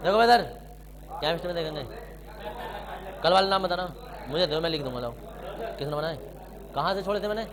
देखो इधर केमिस्ट्री में देखेंगे। कल वाला नाम बताना मुझे, दो मैं लिख दूंगा। जाओ किसने बनाए, कहाँ से छोड़े थे मैंने?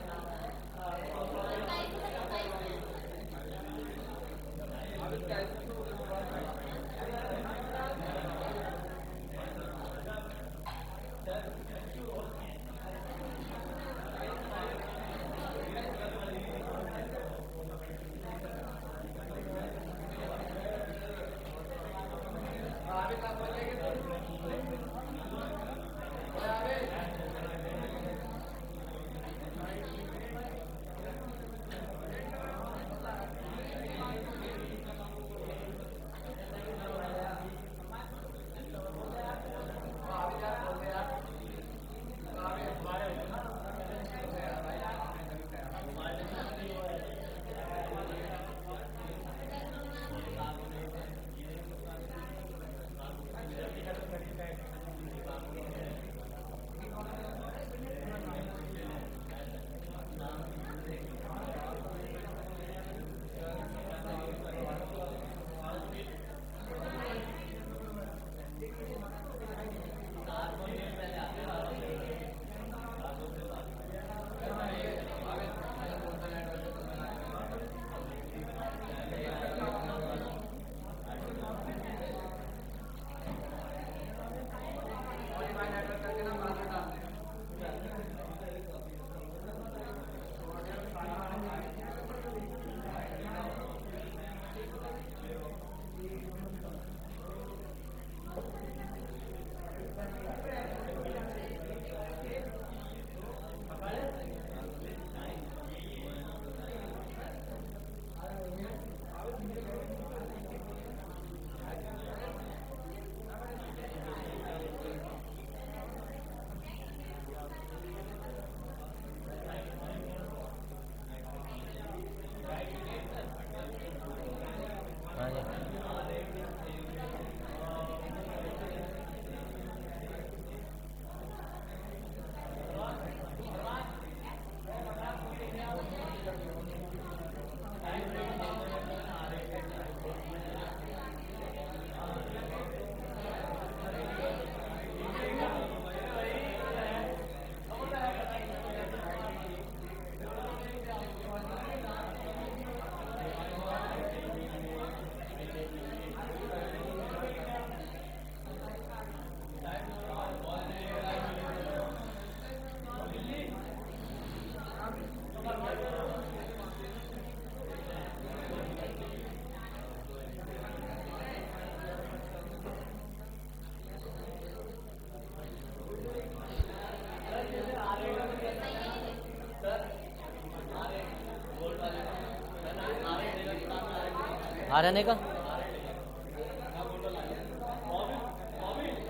RNA का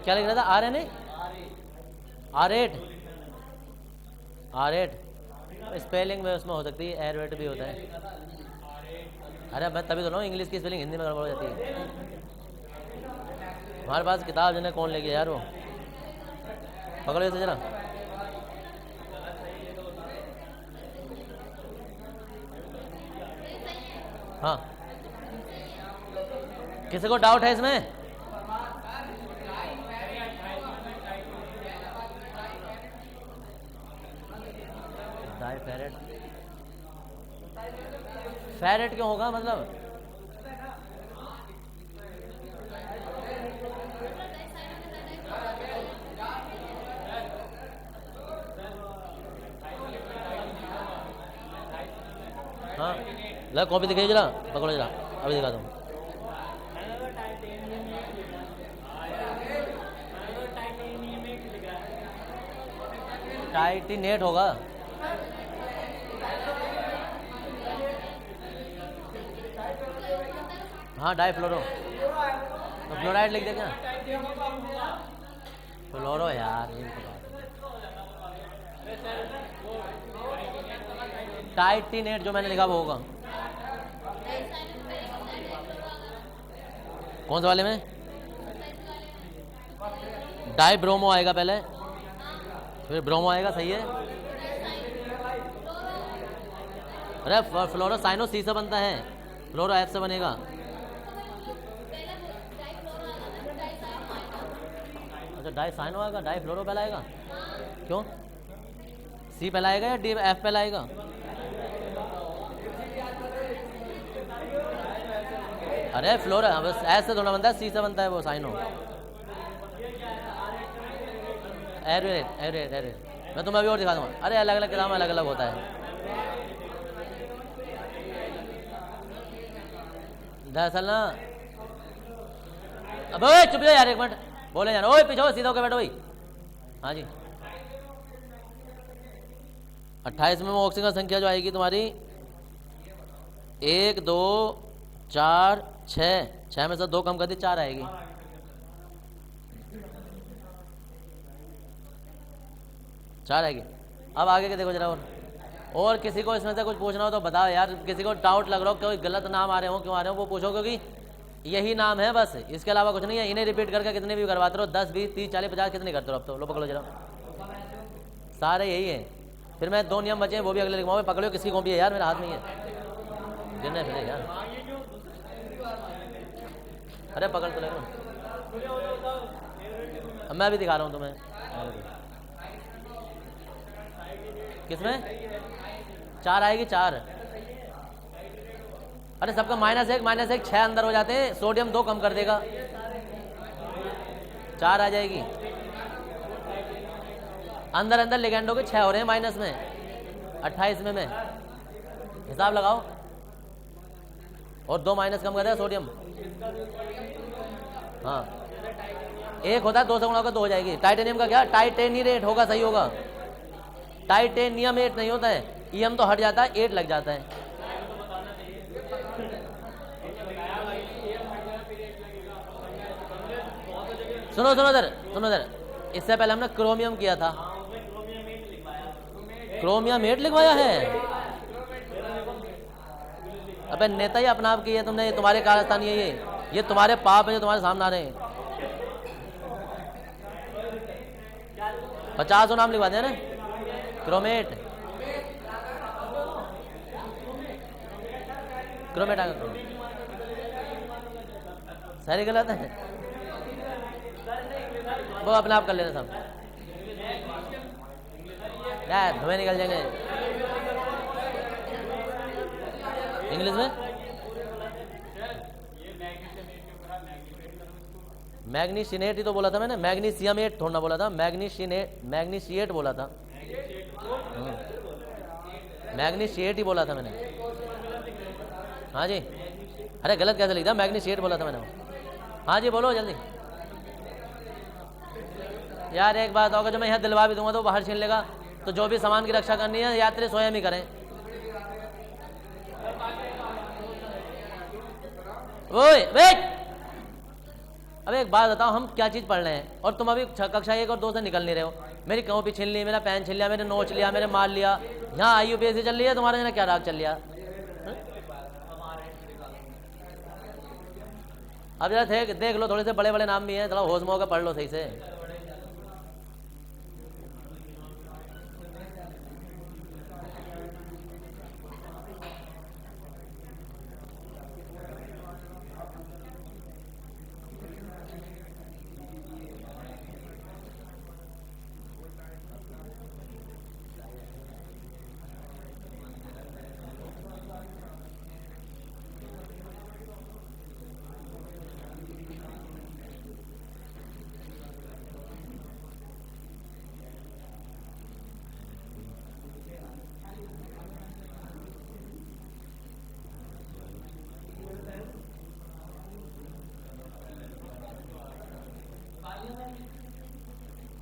क्या लिख रहा था? RNA R8 R8 स्पेलिंग में उसमें हो सकती है, एयरवेट भी होता है। अरे मैं तभी तो रहा हूँ, इंग्लिश की स्पेलिंग हिंदी में गड़बड़ हो जाती है। हमारे पास किताब जिन्हें कौन लेके यार, वो पकड़ो इसे जरा। हाँ, किसी को डाउट है इसमें? डाइफेरेट, फेरेट क्यों होगा मतलब? हाँ ला कॉपी दिखाइए जरा, पकड़ो जरा, अभी दिखा दूँ। टाइटिनेट होगा। हाँ डाइफ्लोरो, तो फ्लोराइड लिख दे क्या? फ्लोरो यार, टाइटिनेट जो मैंने लिखा वो होगा। कौन से वाले में? डाई ब्रोमो आएगा पहले, फिर ब्रोमो आएगा, सही है। अरे फ्लोरो साइनो सी से बनता है, फ्लोरो एफ से बनेगा। अच्छा डाई साइनो आएगा, डाई फ्लोरो पहला आएगा, क्यों? सी पहला आएगा या डी एफ पहला आएगा? अरे फ्लोरो बस ऐसे थोड़ा बनता है, सी से बनता है वो साइनो। एवरेज एवरेज एवरेज मैं तुम्हें अभी और दिखा दूंगा। अरे अलग अलग किताब में अलग अलग होता है। दरअसल ना, अब ओए चुप जाओ यार, एक मिनट बोले जाना। ओए पीछे सीधा होकर बैठो भाई। हाँ जी, 28 में ऑक्सीजन संख्या जो आएगी तुम्हारी 1 2 4 6, 6 में से 2 कम कर दी, 4 आएगी। चार आएगी। अब आगे के देखो जरा। और किसी को इसमें से कुछ पूछना हो तो बताओ यार, किसी को डाउट लग रहा हो कोई गलत नाम आ रहे हो, क्यों आ रहे हो वो पूछो, क्योंकि यही नाम है बस, इसके अलावा कुछ नहीं है। इन्हें रिपीट करके कितने भी करवाते रहो, 10 20 30 40 50 कितने करते रहो। अब तो लो पकड़ो जरा, सारे यही है। फिर मैं 2 नियम बचे हैं वो भी अगले लिखवाऊँ। पकड़ो किसी को भी है यार, मेरे हाथ में है गिरने फिर यार। अरे पकड़ तो ले लो, अब मैं भी दिखा रहा हूँ तुम्हें। किसमें 4 आएगी? 4। अरे सबका -1 6 अंदर हो जाते हैं, सोडियम 2 कम कर देगा, 4 आ जाएगी। अंदर अंदर लिगेंडों के 6 हो रहे हैं माइनस में, 28 में हिसाब लगाओ। और 2 माइनस कम कर देगा सोडियम। हाँ 1 होता है, 2 से गुणा होगा 2 हो जाएगी। टाइटेनियम का क्या? टाइटेनियम होगा, सही होगा। टाइटेनियम 8 नहीं होता है, ईएम तो हट जाता है, 8 लग जाता है। सुनो सुनो इधर, सुनो इधर, इससे पहले हमने क्रोमियम किया था। क्रोमियम 8 लिखवाया है? अबे नेता ही अपना आप की है तुमने, ये तुम्हारे कारस्तानी है, ये तुम्हारे पाप है जो तुम्हारे सामने आ रहे हैं। 50 नाम लिखवा दिया ना, क्रोमेट क्रोमेट आ गया। सारी गलत है, वो अपने आप कर लेना सब यार, धुएं निकल जाएंगे। इंग्लिश में मैग्नीशिएट ही तो बोला था मैंने, मैग्नीशियमेट थोड़ा बोला था, मैग्नीशिएट बोला था, मैग्नीशिएट ही बोला था मैंने। हाँ जी, अरे गलत कैसे लिख दिया, मैग्नीशिएट बोला था मैंने। हाँ जी बोलो जल्दी यार। एक बात होगा, जो मैं यहाँ दिलवा भी दूंगा तो बाहर छीन लेगा, तो जो भी सामान की रक्षा करनी है यात्री स्वयं ही करें। ओए वेट, अब एक बात बताओ, हम क्या चीज पढ़ रहे हैं और तुम अभी कक्षा 1 और 2 से निकल नहीं रहे हो। मेरी कॉपी छीन ली, मेरा पेन छीन लिया, मेरे नोट लिया, मेरे माल लिया। यहाँ आई यूपीएससी चल रही है, तुम्हारे यहाँ क्या राग चल लिया। अब जरा देख लो, थोड़े से बड़े बड़े नाम भी हैं, थोड़ा होश में होकर पढ़ लो सही से।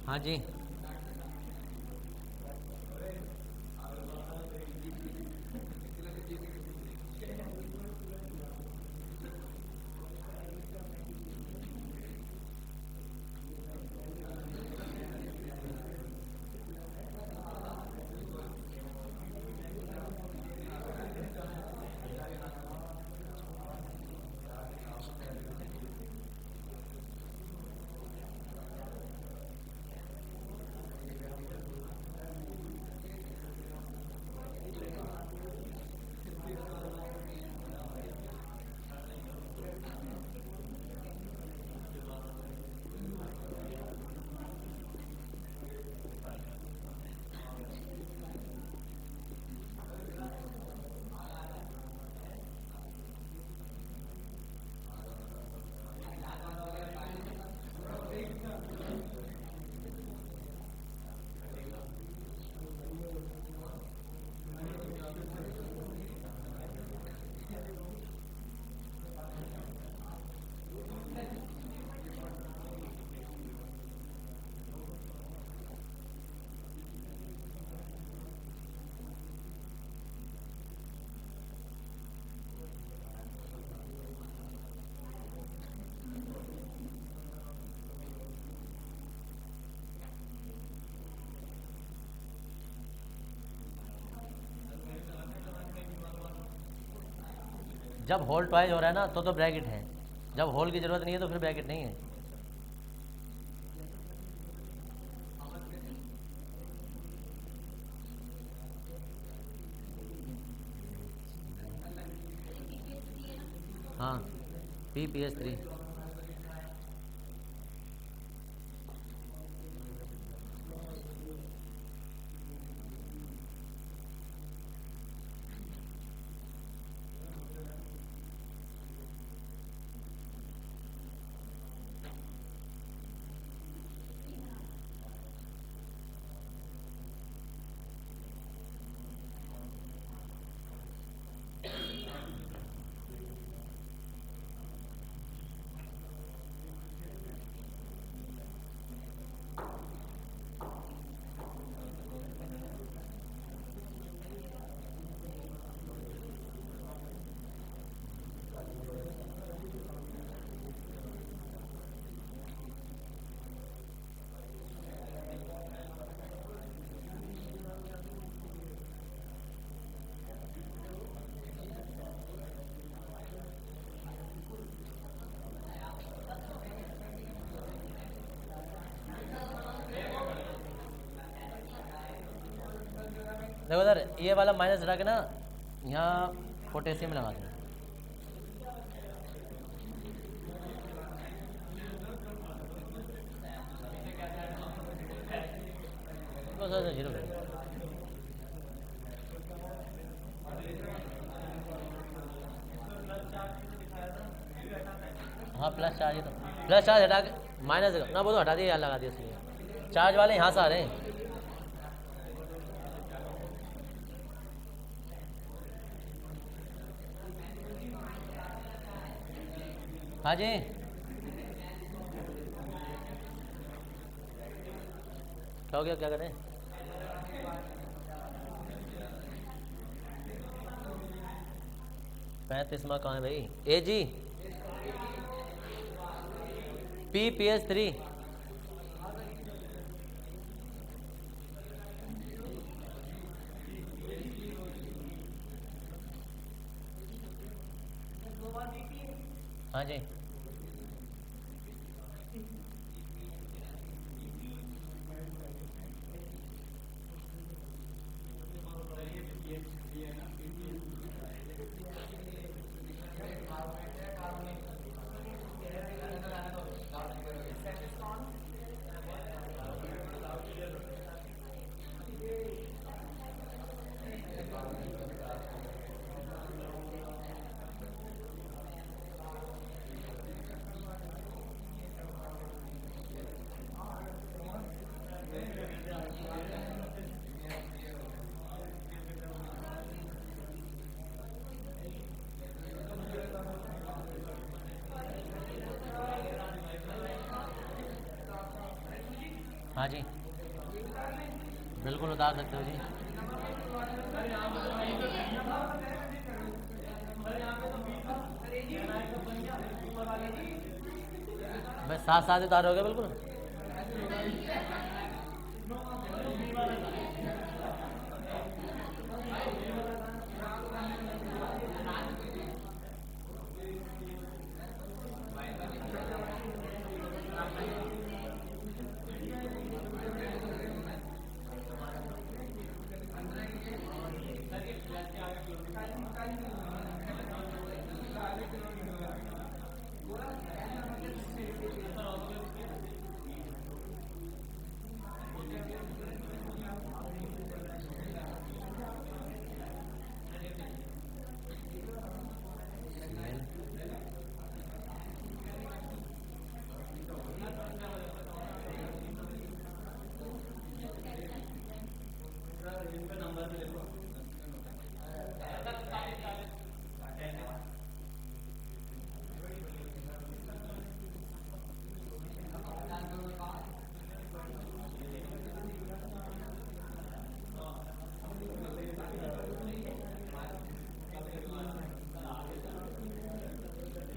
हाँ जी, जब होल ट्वाइज हो रहा है ना तो ब्रैकेट है, जब होल की ज़रूरत नहीं है तो फिर ब्रैकेट नहीं है। हाँ, PPS3। देखो इधर ये वाला माइनस हटा के ना यहाँ पोटेशियम लगा दो। बस ऐसे जीरो करो। हाँ प्लस चार्ज है, तो प्लस चार्ज हटा के माइनस ना वो तो हटा दिया, यार लगा दिया इसलिए चार्ज वाले यहाँ से आ रहे हैं। हाँ जी, क्या हो गया, क्या करें? पैंतीसवां कहाँ है भाई? AG PPS3। हाँ जी, हाँ जी, बिल्कुल उतार सकते हो जी। बस साथ साथ उतारोगे बिल्कुल।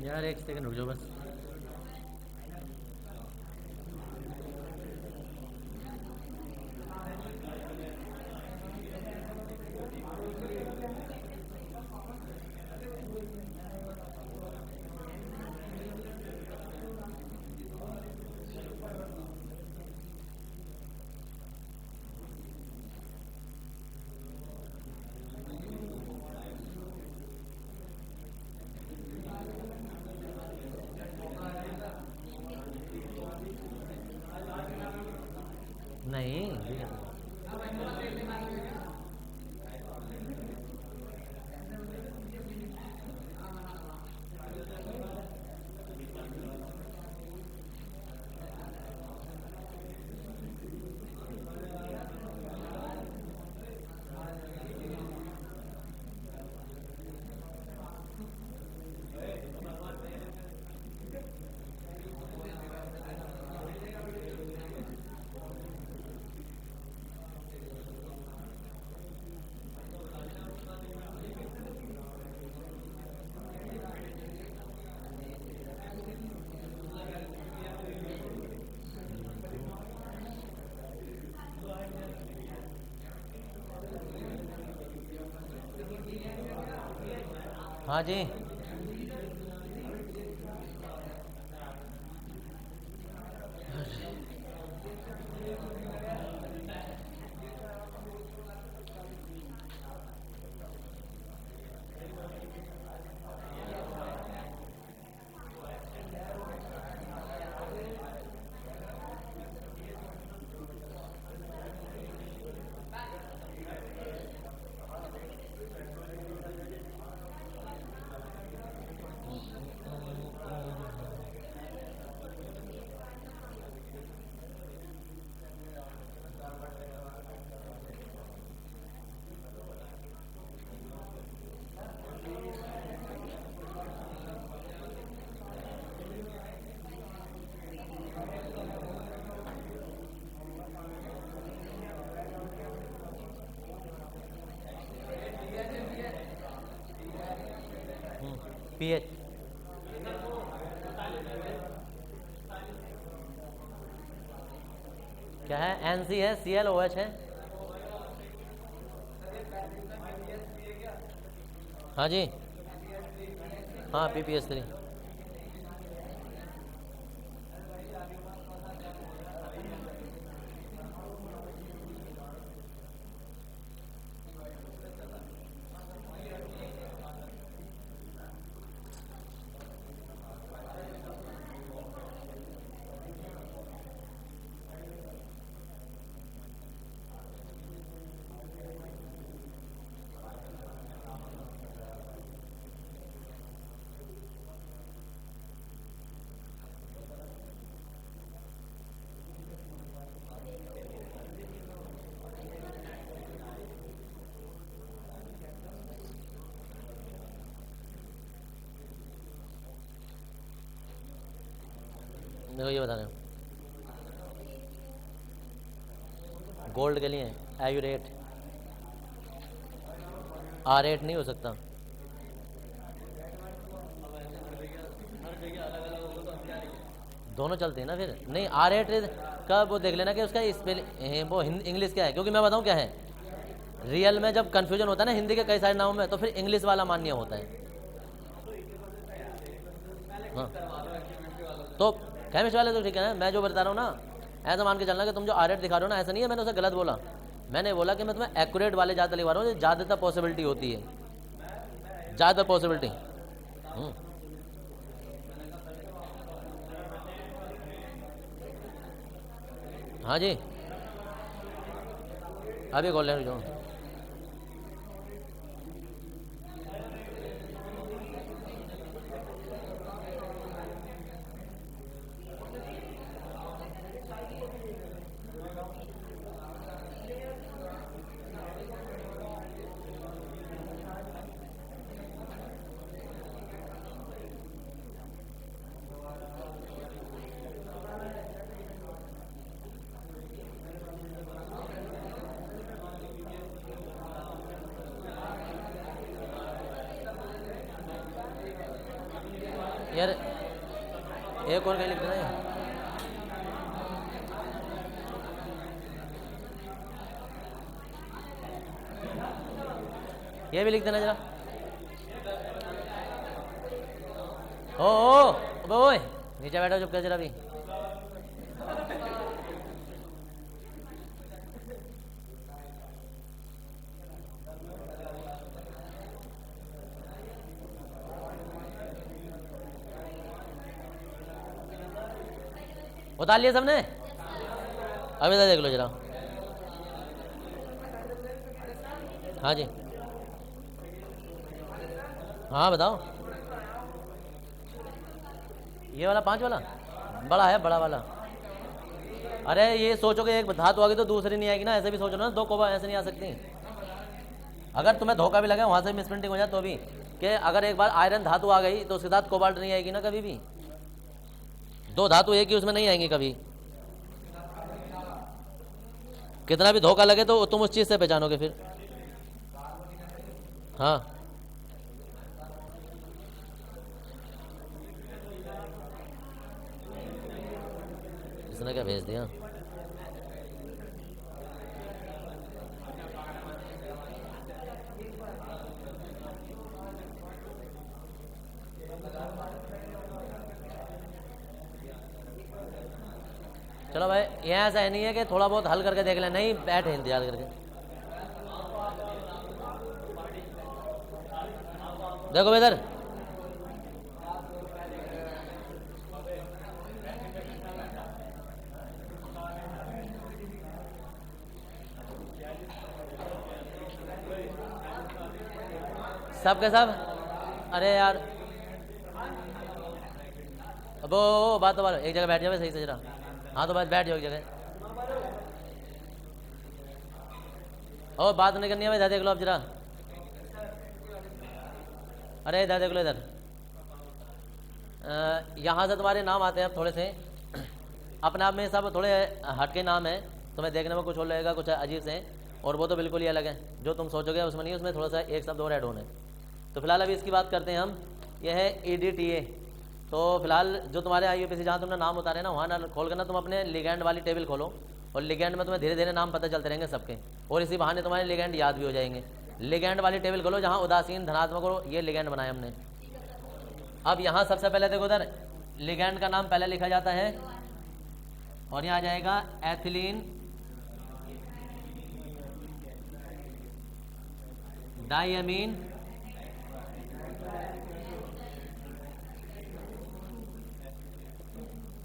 यार एक सेकंड रुक जाओ बस। हाँ जी, पीएच क्या है? एनसी है, ClOH है। हाँ जी, हाँ PPH3। देखो ये बता रहे हो, गोल्ड के लिए एयूरेट, आरेट नहीं हो सकता। दोनों चलते हैं ना फिर। नहीं, आरेट का वो देख लेना कि उसका स्पेलिंग वो इंग्लिश क्या है, क्योंकि मैं बताऊं क्या है, रियल में जब कंफ्यूजन होता है ना हिंदी के कई सारे नामों में, तो फिर इंग्लिश वाला मान्य होता है। हाँ, तो केमिस्ट वाले तो ठीक है ना, मैं जो बता रहा हूँ ना, ऐसा मान के चलना कि तुम जो आरेट दिखा रहे हो ना, ऐसा नहीं है मैंने उसे गलत बोला। मैंने बोला कि मैं तुम्हें एक्यूरेट वाले ज़्यादा लिखवा रहा हूँ, ज़्यादातर पॉसिबिलिटी होती है, ज़्यादा पॉसिबिलिटी। हाँ जी, अभी खोल रहे जो यार एक और कहीं लिख देना है। ये भी लिख देना जरा। ओ ओए नीचे बैठो चुप कर जरा भी। उतार लिया सबने? अभी तो देख लो जरा। हाँ जी, हाँ बताओ। ये वाला 5 वाला बड़ा है, बड़ा वाला। अरे ये सोचो कि एक धातु आ गई तो दूसरी नहीं आएगी ना, ऐसे भी सोचो ना, 2 कोबा ऐसे नहीं आ सकती। अगर तुम्हें धोखा भी लगे वहाँ से मिसप्रिंटिंग हो जाए तो भी, कि अगर एक बार आयरन धातु आ गई तो उसके साथ कोबाल्ट नहीं आएगी ना कभी भी। 2 धातु एक ही उसमें नहीं आएंगी कभी। कितना भी धोखा लगे तो तुम उस चीज़ से पहचानोगे फिर। हाँ इसने क्या भेज दिया? चलो भाई, यहाँ ऐसा है नहीं है कि थोड़ा बहुत हल करके देख लें, नहीं बैठे इंतजार करके। देखो इधर, सब के सब। अरे यार अब वो बात तो बात, एक जगह बैठ जाओ सही से जरा। हाँ तो बस बैठ जाओ एक जगह। और बात नहीं करनी है भाई, इधर देख लो अब जरा। अरे इधर देख लो इधर। यहाँ से तुम्हारे नाम आते हैं अब थोड़े से, अपने आप में सब थोड़े हटके नाम है, तुम्हें देखने में कुछ और लगेगा, कुछ अजीब से, और वो तो बिल्कुल ही अलग है। जो तुम सोचोगे उसमें नहीं, उसमें थोड़ा सा एक शब्द और ऐड होना है। तो फिलहाल अभी इसकी बात करते हैं हम। यह है EDTA। तो फिलहाल जो तुम्हारे IUPAC जहाँ तुमने नाम उतारे ना, वहाँ ना खोल कर ना तुम अपने लिगैंड वाली टेबल खोलो, और लिगैंड में तुम्हें धीरे धीरे नाम पता चलते रहेंगे सबके, और इसी बहाने तुम्हारे लिगैंड याद भी हो जाएंगे। लिगैंड वाली टेबल खोलो जहाँ उदासीन धनात्मक और ये लिगैंड बनाए हमने। अब यहाँ सबसे पहले देखो उधर लिगैंड का नाम पहले लिखा जाता है, और यहाँ आ जाएगा एथिलीन डाइअमीन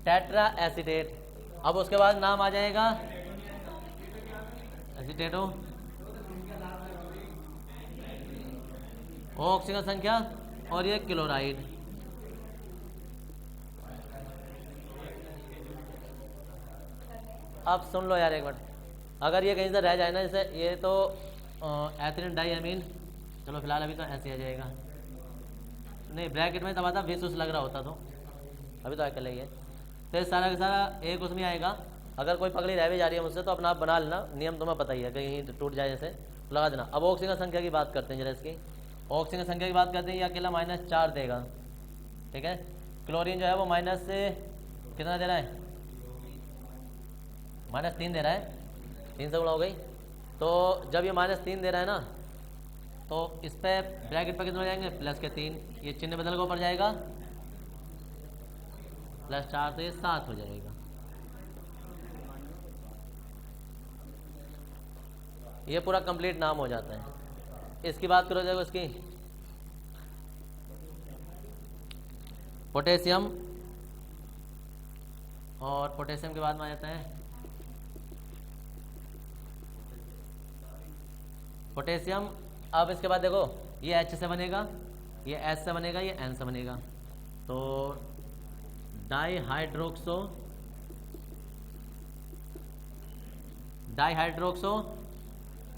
टेट्रा एसीटेट। अब उसके बाद नाम आ जाएगा एसीटेटो, ऑक्सीजन संख्या, और ये क्लोराइड। अब सुन लो यार एक मिनट, अगर ये कहीं से रह जाए ना, जैसे ये तो एथिलीन डाइअमीन, चलो फिलहाल अभी तो ऐसे आ जाएगा, नहीं ब्रैकेट में दबाता विशुष लग रहा होता तो अभी तो आकर है। तो सारा का सारा एक उसमें आएगा। अगर कोई पगड़ी रह भी जा रही है मुझसे तो अपना आप बना लेना, नियम तुम्हें पता ही है, कहीं टूट जाए जैसे लगा देना। अब ऑक्सीजन संख्या की बात करते हैं जरा इसकी। ऑक्सीजन संख्या की बात करते हैं, ये अकेला -4 देगा, ठीक है। क्लोरीन जो है वो माइनस से कितना दे रहा है, -3 दे रहा है, 3 से गुणा हो गई। तो जब ये -3 दे रहा है ना, तो इस पर ब्रैकेट पर कितना हो जाएंगे, +3, ये चिन्ह बदल के ऊपर जाएगा, +4 तो ये 7 हो जाएगा। ये पूरा कंप्लीट नाम हो जाता है। इसकी बात करो देखो, इसकी पोटेशियम, और पोटेशियम के बाद में आ जाता है पोटेशियम। अब इसके बाद देखो, ये H से बनेगा, ये S से बनेगा, ये N से बनेगा। तो डाईहाइड्रोक्सो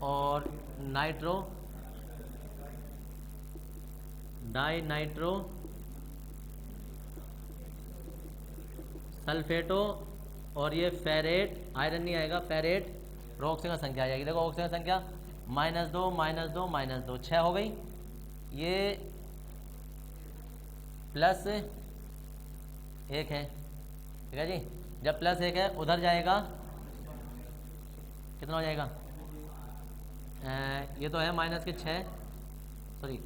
और नाइट्रो डाइनाइट्रो सल्फेटो, और ये फेरेट, आयरन नहीं आएगा, फेरेट, और ऑक्सीजन संख्या आ जाएगी। देखो ऑक्सीजन संख्या -2 -2 -2 6 हो गई। ये +1 है, ठीक है जी। जब +1 है उधर जाएगा, कितना हो जाएगा, ये तो है -6, सॉरी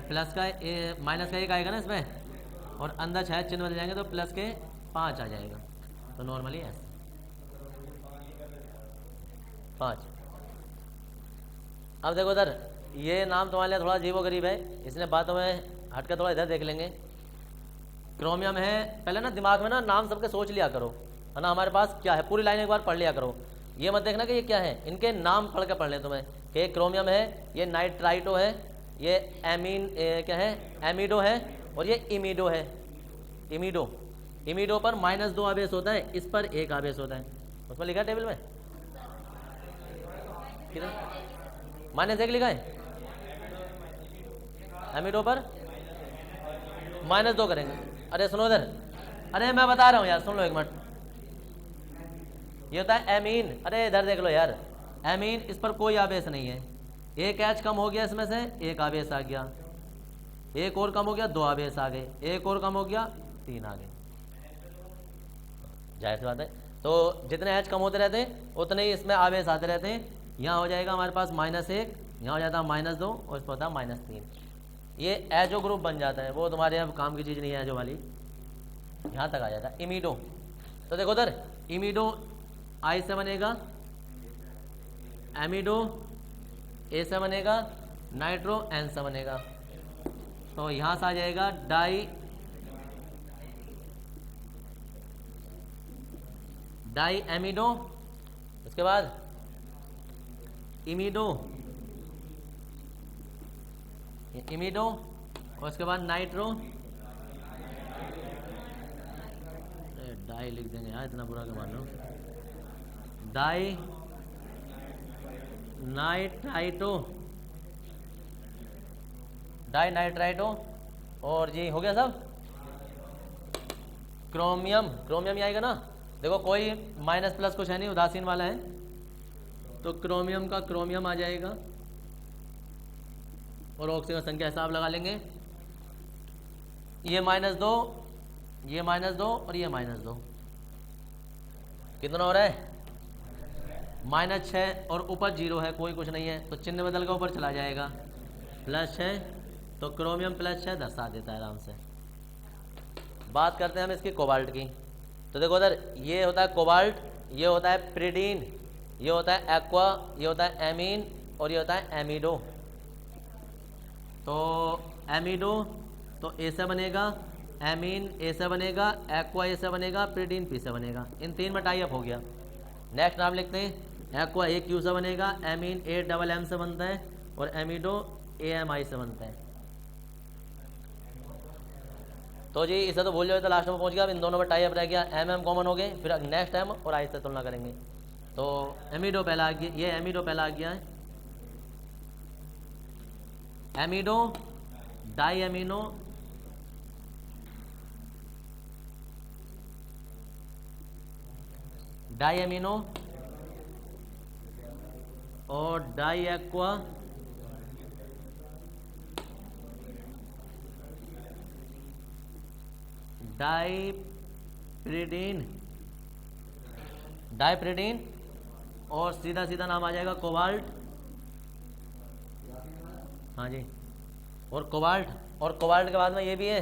प्लस का -1 आएगा ना इसमें, और अंदर 6 चिन्ह बदल जाएंगे तो +5 आ जाएगा। तो नॉर्मली है 5। अब देखो उधर, ये नाम तुम्हारे लिए थोड़ा अजीबो गरीब है, इसलिए बातों में हटकर थोड़ा इधर देख लेंगे। क्रोमियम है, पहले ना दिमाग में ना नाम सबके सोच लिया करो, है ना, हमारे पास क्या है, पूरी लाइन एक बार पढ़ लिया करो। ये मत देखना कि ये क्या है, इनके नाम पढ़ के पढ़ लें तुम्हें कि ये क्रोमियम है, ये नाइट्राइटो है, ये क्या है, एमिडो है, और ये इमिडो है। इमिडो पर -2 आवेश होता है, इस पर 1 आवेश होता है। उसमें लिखा है टेबल में कितना, -1 लिखा है। एमिडो पर -2 करेंगे। अरे सुनो इधर, अरे मैं बता रहा हूँ यार, सुन लो एक मिनट। ये होता है एमीन। अरे इधर देख लो यार, एमीन, इस पर कोई आवेश नहीं है। 1 H कम हो गया, इसमें से 1 आवेश आ गया, 1 और कम हो गया, 2 आवेश आ गए, 1 और कम हो गया, 3 आ गए। जाहिर सी बात है। तो जितने H कम होते रहते हैं उतने ही इसमें आवेश आते रहते हैं। यहाँ हो जाएगा हमारे पास -1, यहाँ हो जाता है -2, और इस पर होता है -3। ये एजो ग्रुप बन जाता है। वो तुम्हारे अब काम की चीज़ नहीं है एजो वाली, यहाँ तक आ जाता है। इमिडो, तो देखो उधर इमिडो I से बनेगा, एमिडो A से बनेगा, नाइट्रो N से बनेगा। तो यहाँ से आ जाएगा डाई एमिडो, उसके बाद इमिडो, और उसके बाद नाइट्रो, डाई लिख देंगे यार, इतना बुरा क्यों मान लो, डाई नाइट्राइटो, और जी हो गया सब। क्रोमियम ही आएगा ना, देखो कोई माइनस प्लस कुछ है नहीं, उदासीन वाला है, तो क्रोमियम का क्रोमियम आ जाएगा, और ऑक्सीजन संख्या हिसाब लगा लेंगे। ये -2, ये -2 और ये -2, कितना हो रहा है, -6, और ऊपर 0 है, कोई कुछ नहीं है, तो चिन्ह बदल के ऊपर चला जाएगा, +6, तो क्रोमियम +6 दर्शा देता है आराम से। बात करते हैं हम इसकी कोबाल्ट की। तो देखो उधर ये होता है कोबाल्ट, ये होता है प्रिडीन, ये होता है एक्वा, ये होता है एमीन, और ये होता है एमिडो। तो एमिडो तो A से बनेगा, एमीन A से बनेगा, एक्वा A से बनेगा, प्रिडीन P से बनेगा। इन 3 में टाई अप हो गया। नेक्स्ट नाम लिखते हैं, एक्वा AQ से बनेगा, एमीन AMM से बनता है, और एमिडो AMI से बनता है। तो जी इसे तो भूल जाओ, तो लास्ट में पहुंच गया। अब इन दोनों में टाई अप रह गया, MM कॉमन हो गए, फिर नेक्स्ट M और I से तुलना करेंगे। तो एमिडो पहला आ गया, ये एमिडो पहला आ गया है, एमिडो, डाई एमिनो, और डाई एक्वा, डाइप्रिडीन, और सीधा सीधा नाम आ जाएगा कोबाल्ट। हाँ जी, और कोबाल्ट के बाद में ये भी है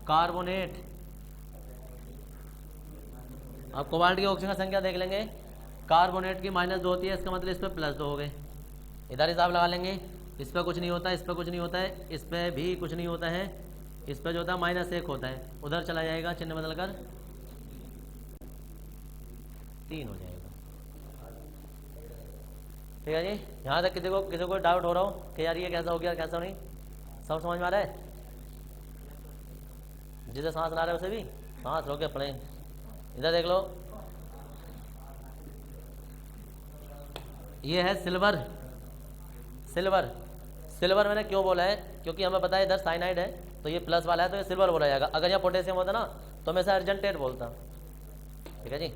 कार्बोनेट। अब कोबाल्ट की ऑक्सीजन संख्या देख लेंगे, कार्बोनेट की -2 होती है, इसका मतलब इस पर +2 हो गए। इधर हिसाब लगा लेंगे, इस पर कुछ नहीं होता है, इस पर कुछ नहीं होता है, इस पर भी कुछ नहीं होता है, इस पर जो होता है -1 होता है, उधर चला जाएगा चिन्ह बदलकर 3 हो जाएगा। ठीक है जी, यहाँ तक किसी को डाउट हो रहा हो कि यार ये कैसा हो गया कैसा नहीं, सब समझ में आ रहा है? जिसे सांस ना रहा है उसे भी सांस रोक के पड़े। इधर देख लो, ये है सिल्वर मैंने क्यों बोला है, क्योंकि हमें पता है इधर साइनाइड है, तो ये प्लस वाला है, तो ये सिल्वर बोला जाएगा। अगर यहाँ पोटेशियम होता ना तो मैं इसे अर्जेंटेट बोलता। ठीक है जी,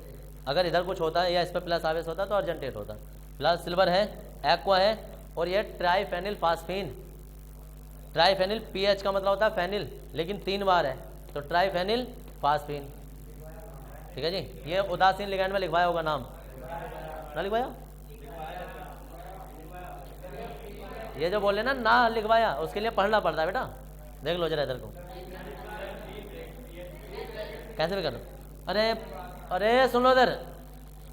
अगर इधर कुछ होता है या इस पर प्लस आवेश होता तो अर्जेंटेट होता। प्लस सिल्वर है, एक्वा है, और ये ट्राइफेनिल फास्फीन। ट्राइफेनिल पीएच का मतलब होता है फेनिल, लेकिन 3 बार है, तो ट्राइफेनिल फास्फीन। ठीक है जी, ये उदासीन लिगैंड में लिखवाया होगा नाम, ना लिखवाया? ये जो बोले ना लिखवाया, उसके लिए पढ़ना पड़ता है बेटा। देख लो जरा इधर को, कैसे भी कर लो। अरे सुन लो इधर,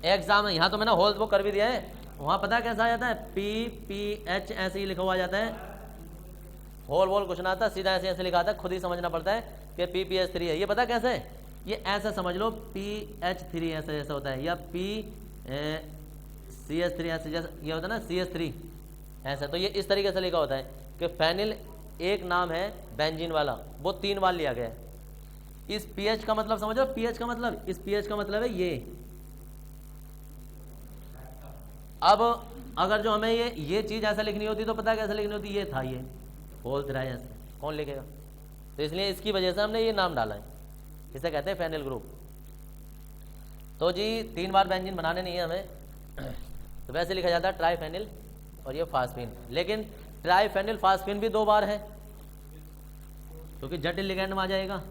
एग्जाम यहाँ तो मैंने होल वो कर भी दिया है, वहाँ पता है कैसा आ जाता है, PPH ऐसे ही लिखा हुआ आ जाता है, होल वोल कुछ ना आता, सीधा ऐसे लिखा आता है, खुद ही समझना पड़ता है कि PPH3 है। ये पता कैसे है, ये ऐसा समझ लो PH3 ऐसा जैसा होता है, या CH3 ऐसे जैसे ये होता है ना CH3 ऐसा, तो ये इस तरीके से लिखा होता है कि फेनिल एक नाम है बेंजीन वाला, वो 3 बार लिया गया है। इस पीएच का मतलब समझो, पीएच का मतलब, इस पीएच का मतलब है ये। अब अगर जो हमें ये चीज ऐसा लिखनी होती तो पता कैसे लिखनी होती, ये था, ये बोल रहा है ऐसे, कौन लिखेगा? तो इसलिए इसकी वजह से हमने ये नाम डाला है, इसे कहते हैं फेनिल ग्रुप। तो जी 3 बार बेंजीन बनाने नहीं है हमें, तो वैसे लिखा जाता है ट्राइफेनिल और ये फास्फीन। लेकिन ट्राइफेनिल फास्फीन भी 2 बार है, क्योंकि जटिल लिगेंड में आ जाएगा।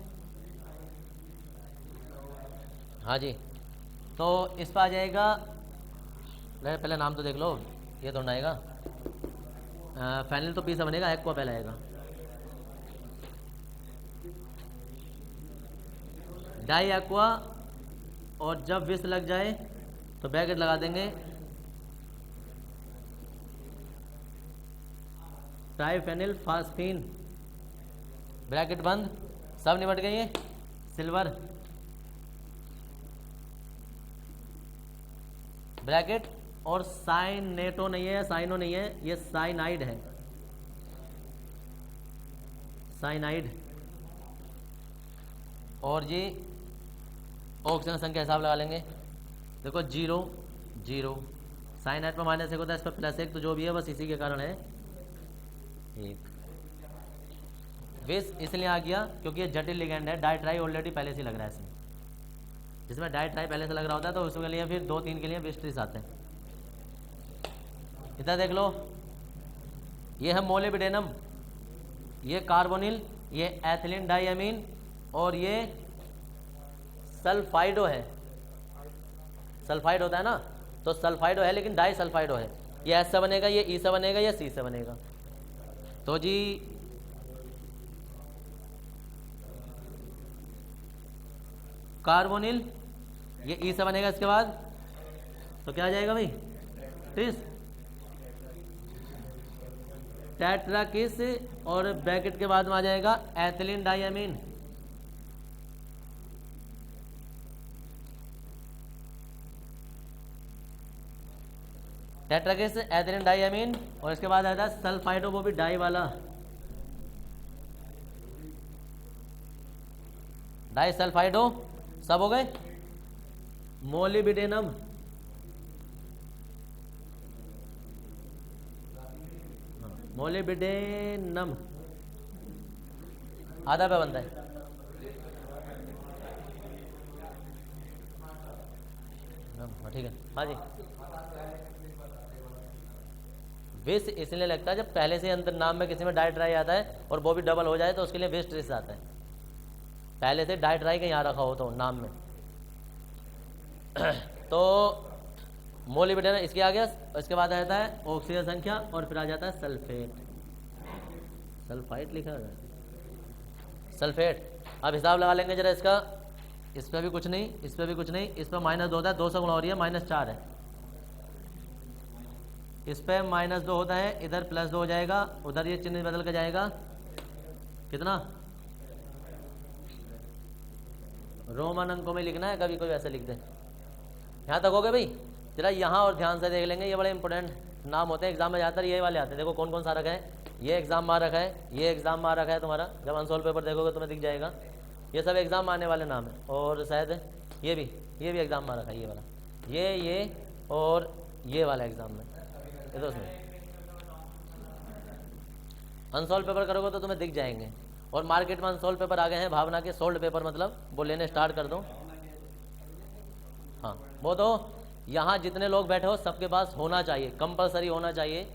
हाँ जी, तो इस पर आ जाएगा, पहले नाम तो देख लो, ये तो ना आएगा फेनिल, तो पी से बनेगा, एक्वा पहले आएगा। डाई एक्वा, और जब विष लग जाए तो ब्रैकेट लगा देंगे ट्राइफेनिल फास्फीन, ब्रैकेट बंद, सब निपट गई है। सिल्वर ब्रैकेट, और साइनेटो नहीं है, साइनो नहीं है, ये साइनाइड है, साइनाइड। और जी ऑक्सीजन संख्या हिसाब लगा लेंगे, देखो 0 0, साइनाइड पर -1 होता है, इस पर +1, तो जो भी है बस इसी के कारण है 1। विष इसलिए आ गया क्योंकि ये जटिल लिगेंड है, डाइट्राई ऑलरेडी पहले से लग रहा है इसमें, जिसमें डाइट्राई पहले से लग रहा होता है तो उसके लिए फिर 2-3 के लिए विस्ट्रिस आते हैं। इधर देख लो, ये है मोलिब्डेनम, ये कार्बोनिल, ये एथिलीन डाइअमीन, और ये सल्फाइडो है, सल्फाइड होता है ना, तो सल्फाइडो है लेकिन डाई सल्फाइडो है। ये एस से बनेगा, ये ई से बनेगा, ये सी से बनेगा। तो जी कार्बोनिल, ये ई से बनेगा, इसके बाद तो क्या आ जाएगा भाई, ट्रिस, टेट्राकिस, और ब्रैकेट के बाद में आ जाएगा एथिलीन डाइअमीन। टेट्राकिस, एथिलीन डाइअमीन, और इसके बाद आता है सल्फाइडो, वो भी डाई वाला, डाई सल्फाइडो, सब हो गए। मोलिब्डेनम, मोलिब्डेनम आधा पे बनता है, ठीक है। हाँ जी, विष इसलिए लगता है जब पहले से अंदर नाम में किसी में डाइट्राई आता है और वो भी डबल हो जाए तो उसके लिए विष ट्रिस आता है, पहले से डाइट्राई का यहाँ रखा हो तो नाम में। तो मोलिब्डेनम इसके आ गया, इसके बाद आता है ऑक्सीजन संख्या, और फिर आ जाता है सल्फेट, सल्फाइट लिखा है, सल्फेट। अब हिसाब लगा लेंगे जरा इसका, इस पर भी कुछ नहीं, इस पर भी कुछ नहीं, इस पर -2 होता है, 2 से गुणा हो रही है, -4 है, इस पर -2 होता है, इधर +2 हो जाएगा, उधर ये चिन्ह बदल के जाएगा, कितना रोमन अंकों में लिखना है, कभी कोई वैसे लिख दे। यहाँ तक हो गए भाई, जरा यहाँ और ध्यान से देख लेंगे, ये बड़े इंपॉर्टेंट नाम होते हैं एग्जाम में, ज़्यादातर ये वाले आते हैं। देखो कौन कौन सा रखा है, ये एग्जाम में रखा है, ये एग्जाम में रखा है, तुम्हारा जब अनसोल्व पेपर देखोगे तुम्हें दिख जाएगा, ये सब एग्जाम में आने वाले नाम है। और शायद ये भी एग्जाम में रखा है, ये वाला, ये और ये वाला एग्जाम में, ये तो उसमें अनसोल्व पेपर करोगे तो तुम्हें दिख जाएंगे। और मार्केट में अनसोल्व पेपर आ गए हैं, भावना के सोल्ड पेपर, मतलब वो लेने स्टार्ट कर दो। हाँ, वो तो यहाँ जितने लोग बैठे हो सबके पास होना चाहिए, कंपलसरी होना चाहिए।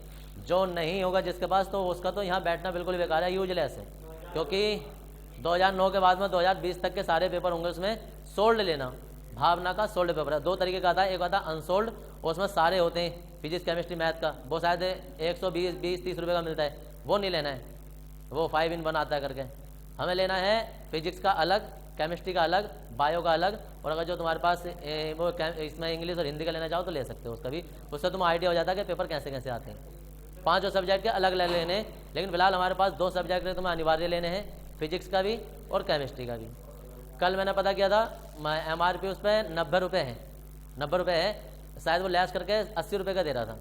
जो नहीं होगा जिसके पास, तो उसका तो यहाँ बैठना बिल्कुल बेकार है, यूजलेस है। क्योंकि 2009 के बाद में 2020 तक के सारे पेपर होंगे, उसमें सोल्ड लेना, भावना का सोल्ड पेपर है। 2 तरीके का आता है, एक आता है अनसोल्ड, उसमें सारे होते हैं, फिजिक्स केमिस्ट्री मैथ का, वो शायद 120-30 रुपये का मिलता है, वो नहीं लेना है, वो 5 in 1 आता है करके। हमें लेना है फिजिक्स का अलग, केमिस्ट्री का अलग, बायो का अलग, और अगर जो तुम्हारे पास वो इसमें इंग्लिश और हिंदी का लेना चाहो तो ले सकते हो उसका भी, उससे तुम्हें आइडिया हो जाता है कि पेपर कैसे कैसे आते हैं। 5 सब्जेक्ट के अलग अलग लेने हैं, लेकिन फिलहाल हमारे पास 2 सब्जेक्ट तुम्हें अनिवार्य लेने हैं, फिजिक्स का भी और केमिस्ट्री का भी। कल मैंने पता किया था, MRP उस पर 90 रुपये है, 90 रुपये है। शायद वो लैस करके 80 रुपये का दे रहा था,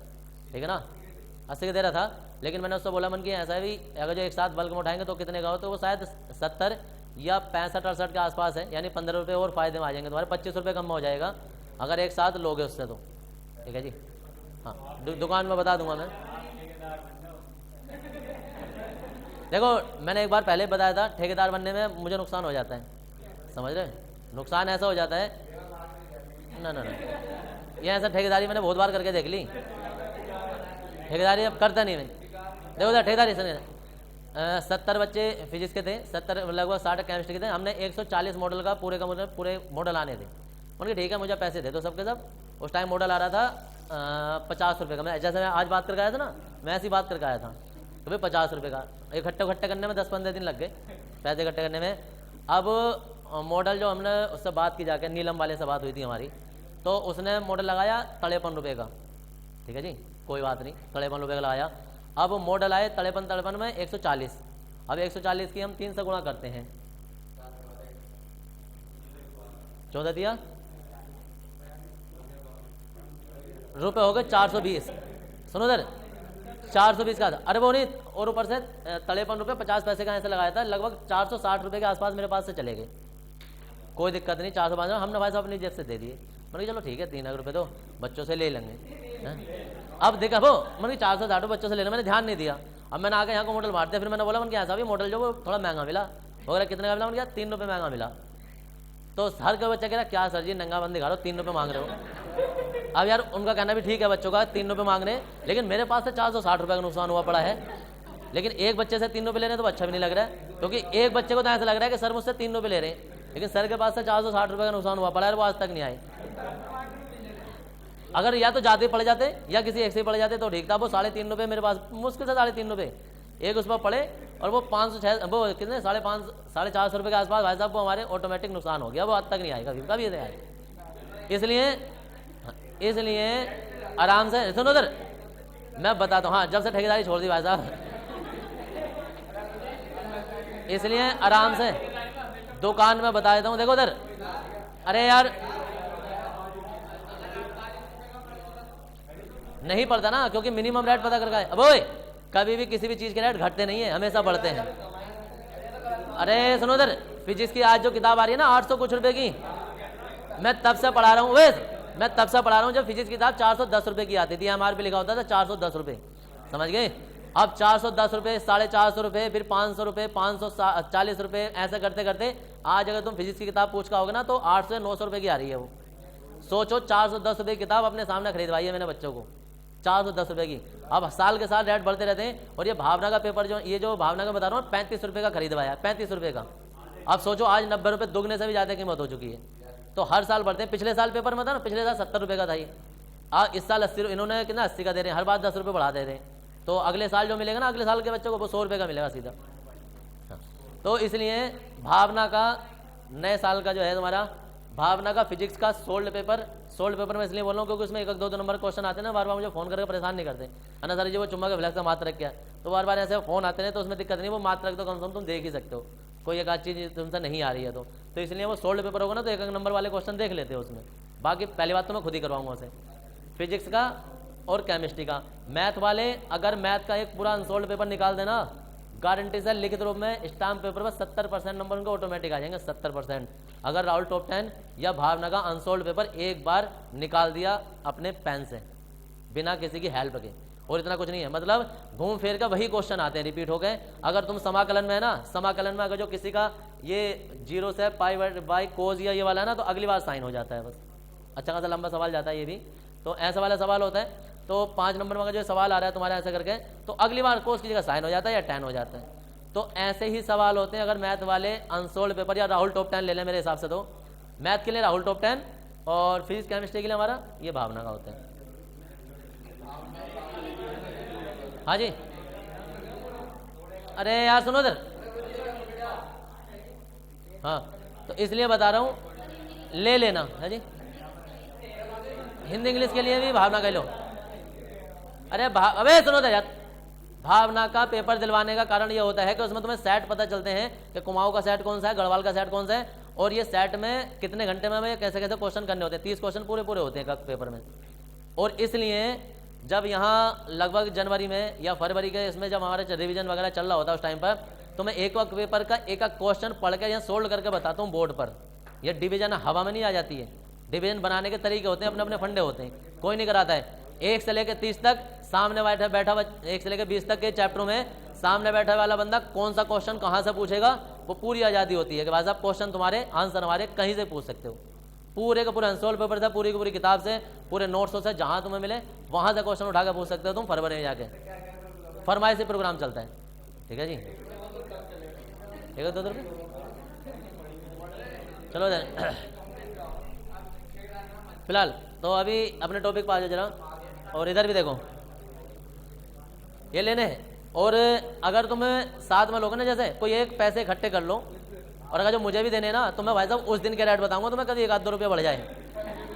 ठीक है ना, 80 का दे रहा था। लेकिन मैंने उससे बोला मन कि ऐसा भी अगर जो एक साथ बल्क में उठाएंगे तो कितने का हो, तो वो शायद 70 या 65-68 के आसपास है, यानी 15 रुपये और फायदे में आ जाएंगे तुम्हारे, 25 रुपये कम हो जाएगा अगर एक साथ लोगे उससे तो, ठीक है जी। हाँ दुकान में बता दूंगा मैं। देखो मैंने एक बार पहले बताया था, ठेकेदार बनने में मुझे नुकसान हो जाता है, समझ रहे, नुकसान ऐसा हो जाता है ना ना ना, ये ऐसा ठेकेदारी मैंने बहुत बार करके देख ली, ठेकेदारी अब करता नहीं मैं। देखो सर ठेकेदारी सर 70 बच्चे फिजिक्स के थे, 70 लगभग 60 केमिस्ट्री के थे, हमने 140 मॉडल का पूरे मॉडल आने थे। उनके ठीक है मुझे पैसे दे दो सबके सब। उस टाइम मॉडल आ रहा था 50 रुपये का, मैं जैसे मैं आज बात करके आया था ना, मैं ऐसी बात करके आया था तो भाई 50 रुपये का इकट्ठे करने में 10-15 दिन लग गए पैसे इकट्ठे करने में। अब मॉडल जो हमने उससे बात की जाके, नीलम वाले से बात हुई थी हमारी, तो उसने मॉडल लगाया 53 रुपये का, ठीक है जी, कोई बात नहीं, 53 रुपये का लगाया। अब मॉडल आए 53 में 140, अब 140 की हम 3 से गुणा करते हैं, 14 दिया रुपये हो गए 420। सुनो सर 420 का था, अरे वो नहीं, और ऊपर से 53 रुपये 50 पैसे का ऐसे लगाया था, लगभग 460 रुपये के आसपास मेरे पास से चले गए। कोई दिक्कत नहीं, 405 हमने भाई साहब अपनी जेब से दे दिए। मैंने चलो ठीक है 3 लाख रुपये तो बच्चों से ले लेंगे। अब देखा वो मैंने 460 बच्चों से लेना, मैंने ध्यान नहीं दिया। अब मैंने आके यहाँ को मॉडल मारते, फिर मैंने बोला मैंने ऐसा भी मॉडल जो वो थोड़ा महंगा मिला, वगैरह कितने का मिला, मैंने 3 रुपये महंगा मिला। तो हर कोई बच्चा कह रहा क्या सर जी नंगा बंद दिखा रहे हो, 3 रुपये मांग रहे हो। अब यार उनका कहना भी ठीक है, बच्चों का 3 रुपये मांग रहे हैं, लेकिन मेरे पास से 460 रुपये का नुकसान हुआ पड़ा है। लेकिन एक बच्चे से 3 रुपये ले रहे हैं तो अच्छा भी नहीं लग रहा है, क्योंकि एक बच्चे को तो ऐसा लग रहा है कि सर मुझसे 3 रुपये ले रहे हैं, लेकिन सर के पास से 460 रुपये का नुकसान हुआ पड़ा है, वो आज तक नहीं आए। अगर या तो जाते पड़ जाते या किसी एक से पड़ जाते तो ठीक था। वो 3.5 रुपये मेरे पास मुश्किल से 3.5 रुपये एक उस पर पड़े, और वो 500 वो कितने 550 450 रुपये के आसपास भाई साहब वो हमारे ऑटोमेटिक नुकसान हो गया, वो आज तक नहीं आएगा, कभी नहीं आएगा। इसलिए आराम से सुनो उधर मैं बताता हूँ। हाँ जब से ठेकेदारी छोड़ दी भाई साहब, इसलिए आराम से दुकान में बता देता हूँ। देखो उधर, अरे यार नहीं पड़ता ना, क्योंकि मिनिमम रेट पता करके अब ओए कभी भी किसी भी चीज के रेट घटते नहीं है, हमेशा बढ़ते हैं। अरे सुनो उधर, फिजिक्स की आज जो किताब आ रही है ना 800 कुछ रुपए की, मैं तब से पढ़ा रहा हूँ, मैं तब से पढ़ा रहा हूँ जब फिजिक्स की किताब 410 रुपए की आती थी, एमआरपी लिखा होता था 410 रुपए, समझ गए। अब 410 रुपए, 450 रुपए, फिर 500 रुपए, 540 रुपए, ऐसे करते करते आज अगर तुम फिजिक्स की किताब पूछ का होगा ना तो 800 से 900 रुपए की आ रही है वो। सोचो 410 रुपए की किताब अपने सामने खरीदवाई है मैंने बच्चों को, 410 रुपए की। अब साल के साल रेट बढ़ते रहते हैं। और ये भावना का पेपर जो ये जो भावना का बता रहा हूँ 35 रुपए का खरीदवाया, 35 रुपए का। अब सोचो आज 90 रुपए, दुगने से भी ज्यादा कीमत हो चुकी है। तो हर साल बढ़ते हैं। पिछले साल पेपर में था ना, पिछले साल 70 रुपए का था ये, इस साल 80, इन्होंने कितना 80 का दे रहे हैं, हर बार 10 रुपए बढ़ा दे रहे हैं। तो अगले साल जो मिलेगा ना, अगले साल के बच्चों को वो 100 रुपए का मिलेगा सीधा। तो इसलिए भावना का नए साल का जो है तुम्हारा भावना का फिजिक्स का सोल्ड पेपर में इसलिए बोल रहा हूँ क्योंकि उसमें 1-2 नंबर क्वेश्चन आते हैं ना, बार बार मुझे फोन करके परेशान नहीं करते है सर जी वो चुम्मा के फ्लैक्स का मात्रक क्या है, तो बार बार ऐसे फोन आते हैं तो उसमें दिक्कत नहीं, वो मात्रक तो कम से कम तुम देख ही सकते हो, कोई एक आध चीज़ तुमसे नहीं आ रही है तो इसलिए वो सोल्ड पेपर होगा ना तो 1-1 नंबर वाले क्वेश्चन देख लेते हो उसमें। बाकी पहली बात तो मैं खुद ही करवाऊंगा उसे, फिजिक्स का और केमिस्ट्री का। मैथ वाले अगर मैथ का एक पूरा अनसोल्ड पेपर निकाल देना, गारंटी से लिखित रूप में स्टाम्प पेपर पर 70% नंबर उनके ऑटोमेटिक आ जाएंगे, 70%। अगर राहुल टॉप 10 या भावना का अनसोल्ड पेपर एक बार निकाल दिया अपने पेन से बिना किसी की हेल्प के, और इतना कुछ नहीं है, मतलब घूम फिर कर वही क्वेश्चन आते हैं, रिपीट हो गए। अगर तुम समाकलन में है ना, समाकलन में अगर जो किसी का ये 0 से पाई बाई कोज या ये वाला है ना, तो अगली बार साइन हो जाता है बस। अच्छा खासा लंबा सवाल जाता है ये भी, तो ऐसा वाला सवाल होता है। तो 5 नंबर में अगर जो सवाल आ रहा है तुम्हारा ऐसा करके, तो अगली बार कोस की जगह साइन हो जाता है या 10 हो जाता है। तो ऐसे ही सवाल होते हैं अगर मैथ वाले अनसोल्ड पेपर या राहुल टॉप 10 ले लें मेरे हिसाब से, तो मैथ के लिए राहुल टॉप 10 और फिजिक्स केमिस्ट्री के लिए हमारा ये भावना का होता है। हाँ जी, अरे यार सुनो इधर, हाँ तो इसलिए बता रहा हूँ ले लेना है जी। हिंदी इंग्लिश के लिए भी भावना का लो। अरे अबे सुनो तो यार, भावना का पेपर दिलवाने का कारण ये होता है कि उसमें तुम्हें सेट पता चलते हैं कि कुमाऊं का सेट कौन सा है, गढ़वाल का सेट कौन सा है, और ये सेट में कितने घंटे में हमें कैसे कैसे क्वेश्चन करने होते हैं। 30 क्वेश्चन पूरे होते हैं पेपर में, और इसलिए जब यहाँ लगभग जनवरी में या फरवरी के इसमें जब हमारे रिवीजन वगैरह चल रहा होता है उस टाइम पर, तो मैं एक वक्त पेपर का एक एक क्वेश्चन पढ़ के यहाँ सोल्व करके बताता हूँ बोर्ड पर। यह डिवीजन हवा में नहीं आ जाती है, डिवीजन बनाने के तरीके होते हैं, अपने अपने फंडे होते हैं, कोई नहीं कराता है। 1 से लेकर 30 तक सामने बैठा 1 से लेकर 20 तक के चैप्टरों में सामने बैठा वाला बंदा कौन सा क्वेश्चन कहाँ से पूछेगा, वो पूरी आज़ादी होती है कि भाई साहब क्वेश्चन तुम्हारे आंसर हमारे कहीं से पूछ सकते हो। पूरे का पूरा अनसोल्व पेपर से, पूरी की पूरी किताब से, पूरे नोट्सों से, जहाँ तुम्हें मिले वहाँ से क्वेश्चन उठा कर पूछ सकते हो तुम फरवरी में जाके। फरमाइश से प्रोग्राम चलता है, ठीक है जी। ठीक है, 2 रुपये चलो फिलहाल तो अभी अपने टॉपिक पर आ जाओ जरा। और इधर भी देखो, ये लेने हैं। और अगर तुम साथ में लोगे ना, जैसे कोई एक पैसे इकट्ठे कर लो, और अगर जो मुझे भी देने ना, तो मैं भाई साहब उस दिन के रेट बताऊंगा, तो मैं कभी 1-2 रुपये बढ़ जाए।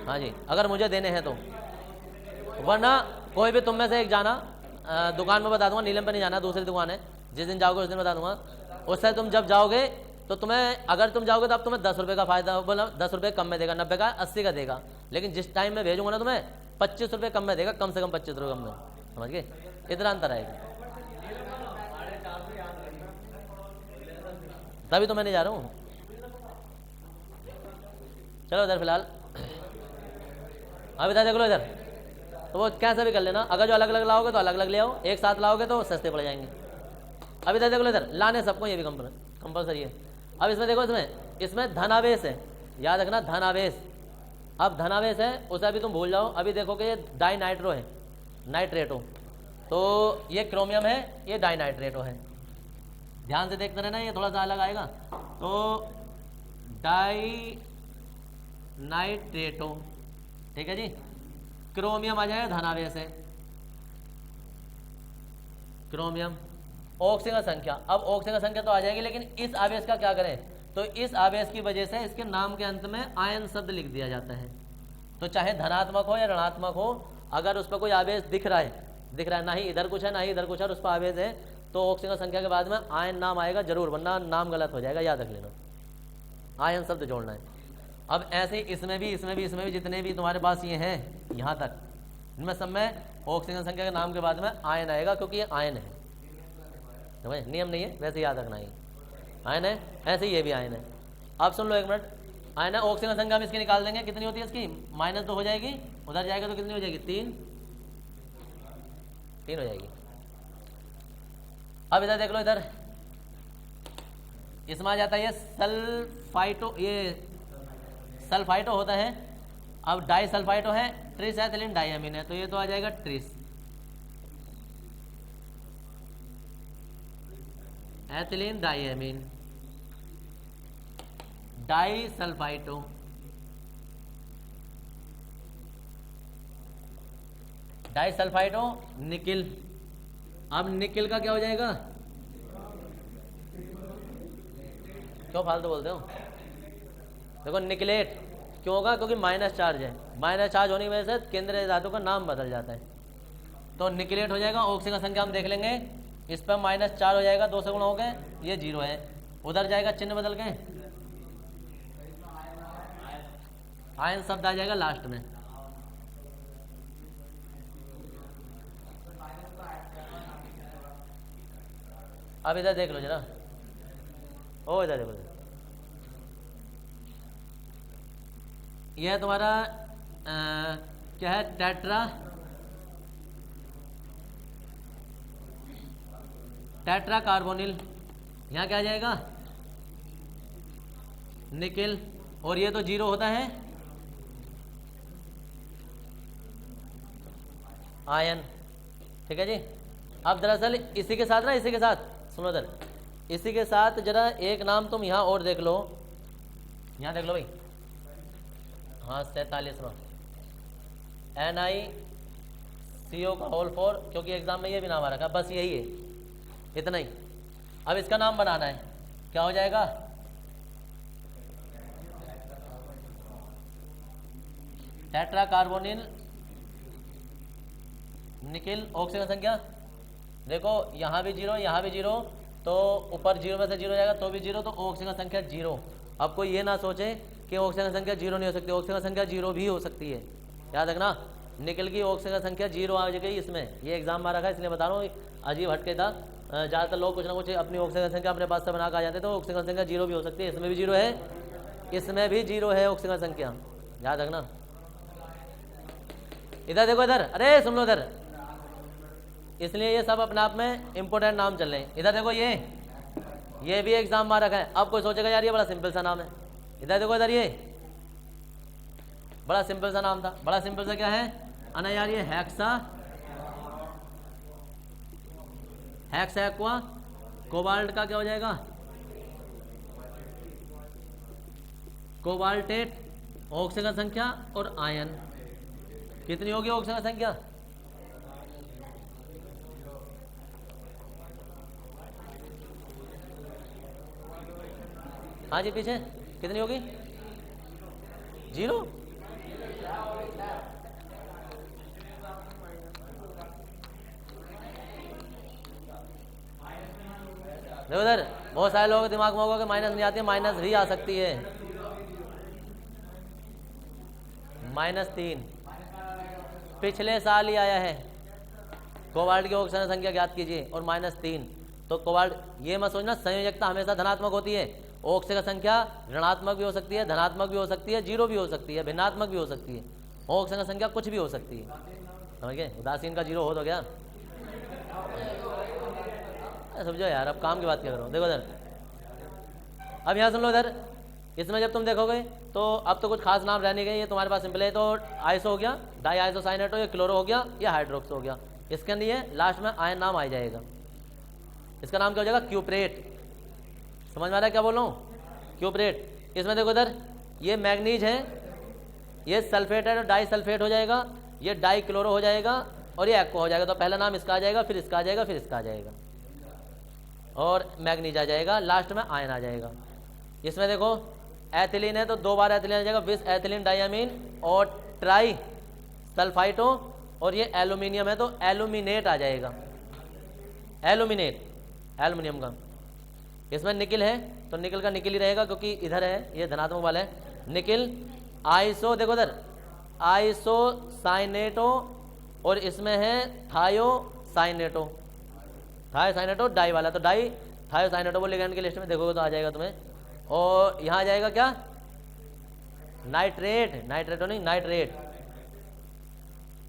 हाँ जी, अगर मुझे देने हैं तो, वरना कोई भी तुम में से एक जाना, दुकान में बता दूंगा, नीलम पे नहीं जाना, दूसरी दुकान है, जिस दिन जाओगे उस दिन बता दूंगा। उससे तुम जब जाओगे तो तुम्हें, अगर तुम जाओगे तो अब तुम्हें 10 रुपये का फायदा, बोला 10 रुपये कम में देगा, 90 का 80 का देगा। लेकिन जिस टाइम में भेजूंगा ना तुम्हें 25 रुपये कम में देगा, कम से कम 25 रुपये कम में, समझ गए? इतना अंतर आएगा, तभी तो मैं नहीं जा रहा हूँ। चलो इधर फिलहाल अब इधर देख लो, इधर तो वो कैसे भी कर लेना। अगर जो अलग अलग लाओगे तो अलग अलग ले आओ, एक साथ लाओगे तो सस्ते पड़ जाएंगे। अब इधर देख लो, इधर लाने सबको, ये भी कंपल्सरी है। अब इसमें देखो, इसमें धनावेश है, याद रखना धनावेश। अब धनावेश है, उसे अभी तुम भूल जाओ। अभी देखो कि ये डाई नाइट्रो है, नाइट्रेटो, तो ये क्रोमियम है, ये डाई नाइट्रेटो है। ध्यान से देखते रहना, ये थोड़ा सा अलग आएगा। तो डाई नाइट्रेटो, ठीक है जी। क्रोमियम आ जाएगा धनावेश है, क्रोमियम। ऑक्सीजन संख्या, अब ऑक्सीजन संख्या तो आ जाएगी, लेकिन इस आवेश का क्या करें? तो इस आवेश की वजह से इसके नाम के अंत में आयन शब्द लिख दिया जाता है। तो चाहे धनात्मक हो या ऋणात्मक हो, अगर उस पर कोई आवेश दिख रहा है, ना ही इधर कुछ है ना ही इधर कुछ है, और उस पर आवेश है, तो ऑक्सीजन संख्या के बाद में आयन नाम आएगा जरूर, वरना नाम गलत हो जाएगा, याद रख लेना, आयन शब्द जोड़ना है। अब ऐसे ही इसमें भी जितने भी तुम्हारे पास ये हैं यहाँ तक, इनमें सब में ऑक्सीजन संख्या के नाम के बाद में आयन आएगा, क्योंकि ये आयन है, समझ? नियम नहीं है, वैसे याद रखना, ये आयन है, ऐसे ही ये भी आयन है। अब सुन लो एक मिनट, आयन है, ऑक्सीजन संख्या हम इसकी निकाल देंगे, कितनी होती है इसकी? -2 हो जाएगी, उधर जाएगा तो कितनी हो जाएगी? 3 हो जाएगी। अब इधर देख लो, इधर इसमें आ जाता है ये सल्फाइटो, ये सल्फाइटो होता है। अब डाई सल्फाइटो है, ट्रिस एथिलीन डाइअमीन है, तो ये तो आ जाएगा tris ethylene diamine, di sulphito, di sulphito nickel. अब निकिल का क्या हो जाएगा? क्यों फालतू बोलते हो? देखो निकलेट क्यों होगा? क्योंकि माइनस चार्ज है, माइनस चार्ज होने की वजह से केंद्रीय धातु का नाम बदल जाता है, तो निकलेट हो जाएगा। ऑक्सीजन संख्या हम देख लेंगे, इस पर -4 हो जाएगा, 2 से गुणा हो गए, ये 0 है, उधर जाएगा चिन्ह बदल के, आयन शब्द आ जाएगा लास्ट में। अब इधर देख लो जरा, ओ इधर देखो, यह तुम्हारा क्या है? टेट्रा कार्बोनिल, यहाँ क्या आ जाएगा? निकिल, और ये तो 0 होता है, आयन, ठीक है जी। अब दरअसल इसी के साथ इसी के साथ सुनो इधर, इसी के साथ जरा एक नाम तुम यहाँ और देख लो, यहाँ देख लो भाई, हाँ 47वां NiCO का होल 4, क्योंकि एग्जाम में ये भी नाम आ रखा, बस यही है, इतना ही। अब इसका नाम बनाना है, क्या हो जाएगा? Tetra carbonyl nickel. ऑक्सीजन संख्या देखो, यहाँ भी 0, यहाँ भी 0, तो ऊपर 0 में से 0 जाएगा तो भी 0, तो ऑक्सीजन संख्या 0। अब कोई ये ना सोचे कि ऑक्सीजन संख्या 0 नहीं हो सकती, ऑक्सीजन संख्या 0 भी हो सकती है, याद रखना। निकल की ऑक्सीजन संख्या 0 आ गई इसमें। ये एग्जाम में रखा है इसलिए बता रहा हूँ, अजीब हटके था। ज़्यादातर लोग कुछ ना कुछ अपनी ऑक्सीजन संख्या अपने पास से बना कर आ जाते, तो ऑक्सीजन संख्या 0 भी हो सकती है। इसमें भी 0 है, इसमें भी 0 है ऑक्सीजन संख्या, याद रखना। इधर देखो, इधर, अरे सुन लो इधर, इसलिए ये सब अपने आप में इंपोर्टेंट नाम चल रहे हैं। इधर देखो, ये भी एग्जाम में रखा है। अब कोई सोचेगा यार ये बड़ा सिंपल सा नाम है। इधर देखो, इधर ये बड़ा सिंपल सा नाम था। बड़ा सिंपल सा क्या है अना यार, ये हेक्सा एक्वा कोबाल्ट का क्या हो जाएगा, कोबाल्टेट ऑक्सीजन संख्या और आयन कितनी होगी ऑक्सीजन संख्या, हाँ जी पीछे कितनी होगी, 0। देखो इधर बहुत सारे लोगों के दिमाग में होगा कि माइनस नहीं आती है, माइनस ही आ सकती है। -3 पिछले साल ही आया है। कोबाल्ट की ऑक्सीजन संख्या ज्ञात कीजिए और -3। तो कोबाल्ट, ये मत सोचना संयोजकता हमेशा धनात्मक होती है। ऑक्सीजन संख्या ऋणात्मक भी हो सकती है, धनात्मक भी हो सकती है, 0 भी हो सकती है, भिन्नात्मक भी हो सकती है। ऑक्सीजन संख्या कुछ भी हो सकती है, समझ गए। उदासीन का 0 हो तो क्या, समझो यार, अब काम की बात क्या करो। देखो इधर, अब यहाँ सुन लो इधर, इसमें जब तुम देखोगे तो अब तो कुछ खास नाम रहने गए, ये तुम्हारे पास सिंपल है। तो आइसो हो गया, डाई आइसोसाइनेट, ये क्लोरो हो गया, ये हाइड्रोक्स हो गया। इसके अंदर ये लास्ट में आयन नाम आ जाएगा। इसका नाम क्या हो जाएगा, क्यूप्रेट। समझ में आ रहा है क्या बोल रहा हूँ, क्यूप्रेट। इसमें देखो इधर, ये मैग्नीज है, ये सल्फेट है तो डाई सल्फेट हो जाएगा, ये डाई क्लोरो हो जाएगा और ये एक्वा हो जाएगा। तो पहला नाम इसका आ जाएगा, फिर इसका आ जाएगा, फिर इसका आ जाएगा और मैग्नीज आ जाएगा, लास्ट में आयन आ जाएगा। इसमें देखो एथिलीन है तो 2 बार एथिलीन आ जाएगा, विस एथिलीन डाइअमीन और ट्राई सल्फाइटो, और ये एल्यूमिनियम है तो एल्यूमिनेट आ जाएगा, एल्यूमिनेट, एल्यूमिनियम का। इसमें निकिल है तो निकिल का निकिल ही रहेगा क्योंकि इधर है, ये धनात्मक वाला है निकिल। आइसो देखो इधर, आइसोसाइनेटो और इसमें है थायोसाइनेटो, थायोसाइनेटो डाई वाला, तो डाई थायोसाइनेटो वो लिगेंड की लिस्ट में देखोगे तो आ जाएगा तुम्हें। और यहाँ आ जाएगा क्या, नाइट्रेट, नाइट्रेटो नहीं, नाइट्रेट,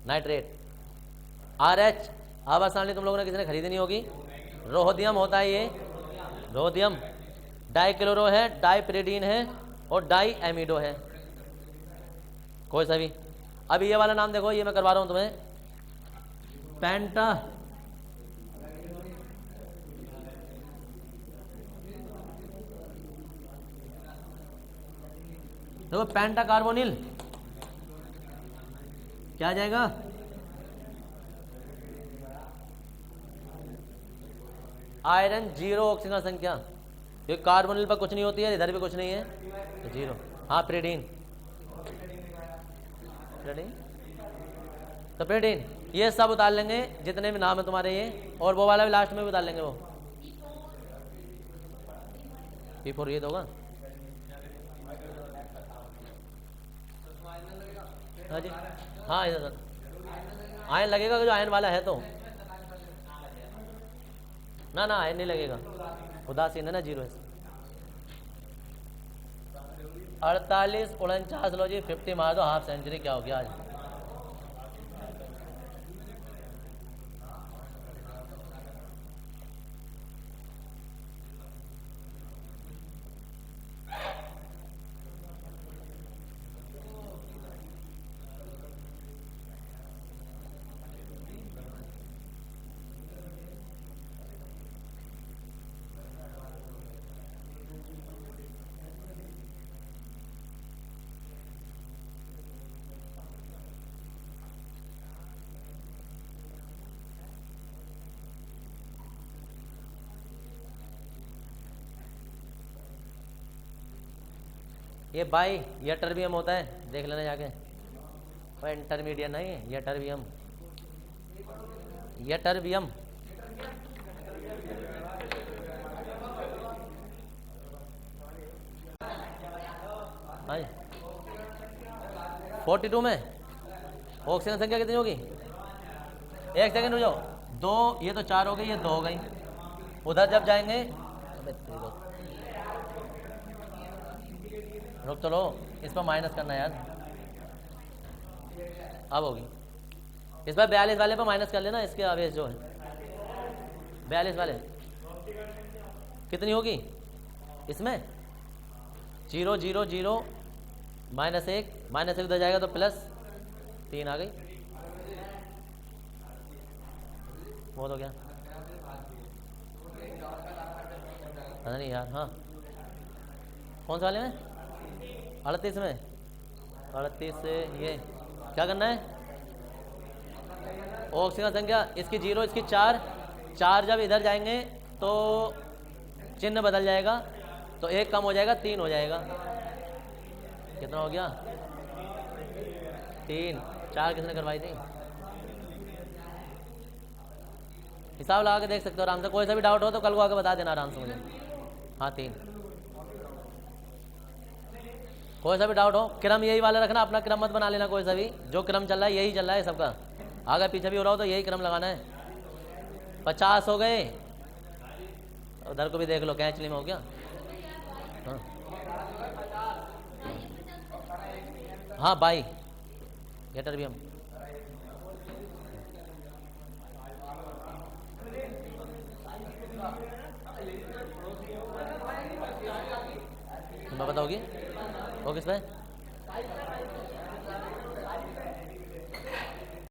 नाइट्रेट RH। अब आसानी तुम लोगों ने किसी ने खरीदी नहीं होगी, रोहोदियम होता है ये, रोहोदियम। डाई क्लोरो है, डाई पिरिडीन है और डाई एमिडो है, कोई सा भी। अब ये वाला नाम देखो, ये मैं करवा रहा हूं तुम्हें, पेंटा, देखो पेंटा कार्बोनिल क्या आ जाएगा, आयरन 0 ऑक्सीजन संख्या, क्योंकि कार्बोनिल पर कुछ नहीं होती है, इधर भी कुछ नहीं है तो 0। हाँ प्रिडीन, तो प्रिडीन ये सब उतार लेंगे जितने भी नाम है तुम्हारे ये, और वो वाला भी लास्ट में भी उतार लेंगे, वो P4 ये होगा। हाँ जी, हाँ इधर आयन लगेगा, जो आयन वाला है तो ना, ना आयन नहीं लगेगा, उदासीन है ना, 0 है। 48 49 लो जी, 50 मार दो, हाफ सेंचुरी क्या हो गया आज। ये बाई ये टर्बियम होता है, देख लेना जाके, और इंटरमीडिएट नहीं है, ये टर्बियम, ये टर्बियम। हाँ 42 में ऑक्सीजन संख्या कितनी होगी? एक सेकंड रुक जाओ, 2, ये तो 4 हो गई, ये 2 हो गई। उधर जब जाएंगे, अबे रुक तो लो, इस पर माइनस करना यार। अब होगी इस पर 42 वाले पर माइनस कर लेना, इसके आवेश जो है 42 वाले कितनी होगी इसमें? 0 0 0 -1 -1 उधर जाएगा तो +3 आ गई। बहुत हो गया, पता नहीं यार। हाँ, कौन सा वाले में? 38 में, 38 से ये क्या करना है? ऑक्सीजन संख्या इसकी 0, इसकी 4 जब इधर जाएंगे तो चिन्ह बदल जाएगा, तो 1 कम हो जाएगा, 3 हो जाएगा। कितना हो गया? 3 4 किसने करवाई थी? हिसाब लगा के देख सकते हो आराम से। कोई सा भी डाउट हो तो कल को आके बता देना आराम से मुझे। हाँ 3, कोई सा भी डाउट हो, क्रम यही वाला रखना, अपना क्रम मत बना लेना। कोई सा भी जो क्रम चल रहा है यही चल रहा है सबका, आगे पीछे भी हो रहा हो तो यही क्रम लगाना है। 50 हो गए, उधर को भी देख लो, कैंचली में हो गया। हाँ बाई गेटर भी हम बताओगी वो किस पे?